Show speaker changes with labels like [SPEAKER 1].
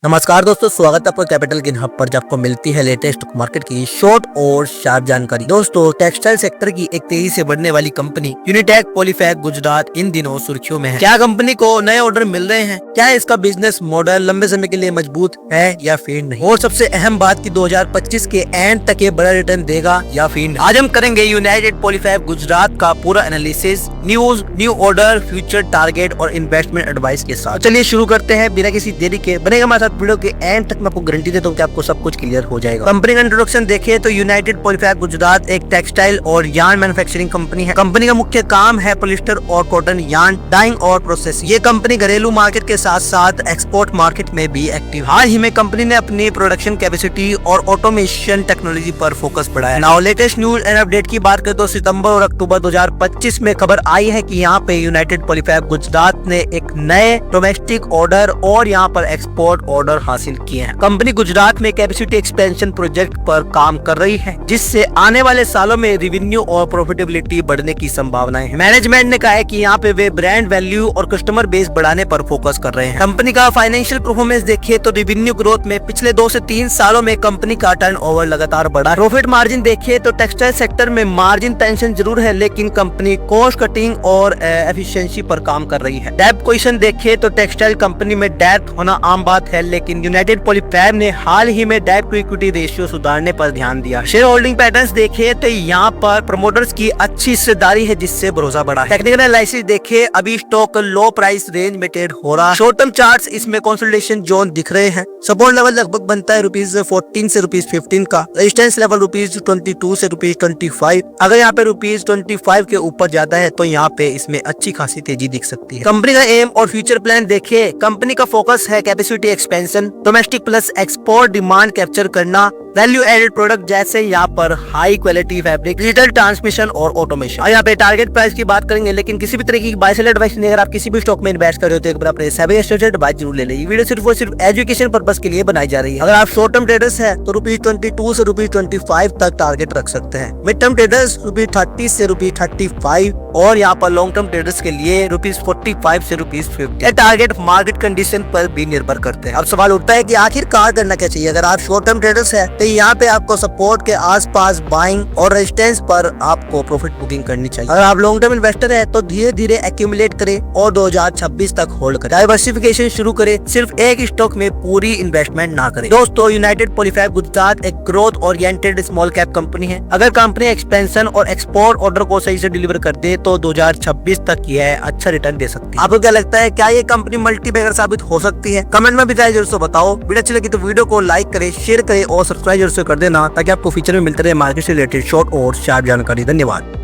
[SPEAKER 1] नमस्कार दोस्तों, स्वागत है आपका कैपिटल गेन हब पर, जब आपको मिलती है लेटेस्ट मार्केट की शॉर्ट और शार्प जानकारी। दोस्तों, टेक्सटाइल सेक्टर की एक तेजी से बढ़ने वाली कंपनी यूनिटेक पॉलीफैब गुजरात इन दिनों सुर्खियों में है। क्या कंपनी को नए ऑर्डर मिल रहे हैं? क्या इसका बिजनेस मॉडल लंबे समय के लिए मजबूत है या फिर नहीं? और सबसे अहम बात की 2025 के एंड तक ये बड़ा रिटर्न देगा या फिर नहीं? आज हम करेंगे यूनाइटेड पॉलीफैब गुजरात का पूरा analysis, news, new order, future target और इन्वेस्टमेंट एडवाइस के साथ। चलिए शुरू करते हैं बिना किसी देरी के। बनेगा हमारे साथ वीडियो के एंड तक। मैं आपको गारंटी देता हूं कि आपको सब कुछ क्लियर हो जाएगा। कंपनी का इंट्रोडक्शन देखिए तो यूनाइटेड पॉलीफैब गुजरात एक टेक्सटाइल और यार्न मैन्युफैक्चरिंग कंपनी है। कंपनी का मुख्य काम है पॉलिस्टर और कॉटन यार्न डाइंग और प्रोसेस। ये कंपनी घरेलू मार्केट के साथ साथ एक्सपोर्ट मार्केट में भी एक्टिव। हाल ही में कंपनी ने अपनी प्रोडक्शन कैपेसिटी और ऑटोमेशन टेक्नोलॉजी पर फोकस बढ़ाया। Now latest news and update की बात करें तो सितंबर और अक्टूबर 2025 में खबर आई है कि यहाँ पे यूनाइटेड पॉलीफैब गुजरात ने एक नए डोमेस्टिक ऑर्डर और यहाँ पर एक्सपोर्ट ऑर्डर हासिल किए हैं। कंपनी गुजरात में कैपेसिटी एक्सपेंशन प्रोजेक्ट पर काम कर रही है, जिससे आने वाले सालों में रेवेन्यू और प्रॉफिटेबिलिटी बढ़ने की संभावनाएं हैं। मैनेजमेंट ने कहा है कि यहाँ पे वे ब्रांड वैल्यू और कस्टमर बेस बढ़ाने पर फोकस कर रहे हैं। कंपनी का फाइनेंशियल परफॉर्मेंस देखिए तो रेवेन्यू ग्रोथ में पिछले 2 से 3 सालों में कंपनी का टर्नओवर लगातार बढ़ा। प्रॉफिट मार्जिन देखिए तो टेक्सटाइल सेक्टर में मार्जिन टेंशन जरूर है, लेकिन कंपनी कॉस्ट कटिंग और एफिशिएंसी पर काम कर रही है। डेब्ट पोजीशन देखिए तो टेक्सटाइल कंपनी में डेब्ट होना आम बात है, लेकिन यूनाइटेड पॉलीफैब ने हाल ही में डेब्ट टू इक्विटी रेशियो सुधारने पर ध्यान दिया। शेयर होल्डिंग पैटर्न्स देखिए तो यहाँ पर प्रमोटर्स की अच्छी हिस्सेदारी है, जिससे भरोसा बढ़ा है। टेक्निकल एनालिसिस देखिए, अभी स्टॉक लो प्राइस रेंज में ट्रेड हो रहा है। शॉर्ट टर्म चार्ट्स इसमें कंसोलिडेशन जोन दिख रहे हैं। सपोर्ट लेवल लगभग बनता है ₹14 से ₹15 का। रेजिस्टेंस लेवल ₹22 से ₹25। अगर यहाँ पे ₹25 के ऊपर जाता है तो यहाँ पे इसमें अच्छी खासी तेजी दिख सकती है। कंपनी का एम और फ्यूचर प्लान देखिए, कंपनी का फोकस है capacity expansion, domestic plus export demand capture करना, वैल्यू एडेड प्रोडक्ट जैसे यहाँ पर high quality fabric, digital transmission और ऑटोमेशन। यहाँ पे टारगेट प्राइस की बात करेंगे, लेकिन किसी भी तरह की बाय सेल एडवाइस नहीं। अगर आप किसी भी स्टॉक में इन्वेस्ट कर रहे हो तो एक बार अपने सेबी एसोसिएटेड एडवाइस जरूर ले लीजिए। वीडियो सिर्फ और सिर्फ एजुकेशन पर्पस के लिए बनाई जा रही है। अगर आप शॉर्ट टर्म ट्रेडर्स है तो ₹22 से ₹25 तक टारगेट रख सकते हैं। मिड टर्म ट्रेडर्स ₹30 से ₹35 और यहाँ पर लॉन्ग टर्म ट्रेडर्स के लिए ₹45 से ₹50। टारगेट मार्केट कंडीशन पर भी निर्भर करते हैं। अब सवाल उठता है कि आखिरकार करना क्या चाहिए। अगर आप शॉर्ट टर्म ट्रेडर्स है तो यहाँ पे आपको सपोर्ट के आसपास बाइंग और रेजिस्टेंस पर आपको प्रॉफिट बुकिंग करनी चाहिए। अगर आप लॉन्ग टर्म इन्वेस्टर है तो धीरे धीरे एक्यूमुलेट करें और 2026 तक होल्ड करें। डाइवर्सिफिकेशन शुरू करें, सिर्फ एक स्टॉक में पूरी इन्वेस्टमेंट ना करें। दोस्तों, यूनाइटेड पॉलीफैब गुजरात एक growth oriented small cap company है। अगर कंपनी एक्सपेंशन और एक्सपोर्ट ऑर्डर को सही से डिलीवर कर दे तो 2026 तक यह अच्छा रिटर्न दे सकती है। आपको क्या लगता है, क्या ये कंपनी मल्टीबैगर साबित हो सकती है? कमेंट में भी जरूर से बताओ। वीडियो अच्छी लगी तो वीडियो को लाइक करें, शेयर करें और सब्सक्राइब जरूर से कर देना, ताकि आपको फ्यूचर में मिलते रहे मार्केट से रिलेटेड शॉर्ट और शार्प जानकारी। धन्यवाद।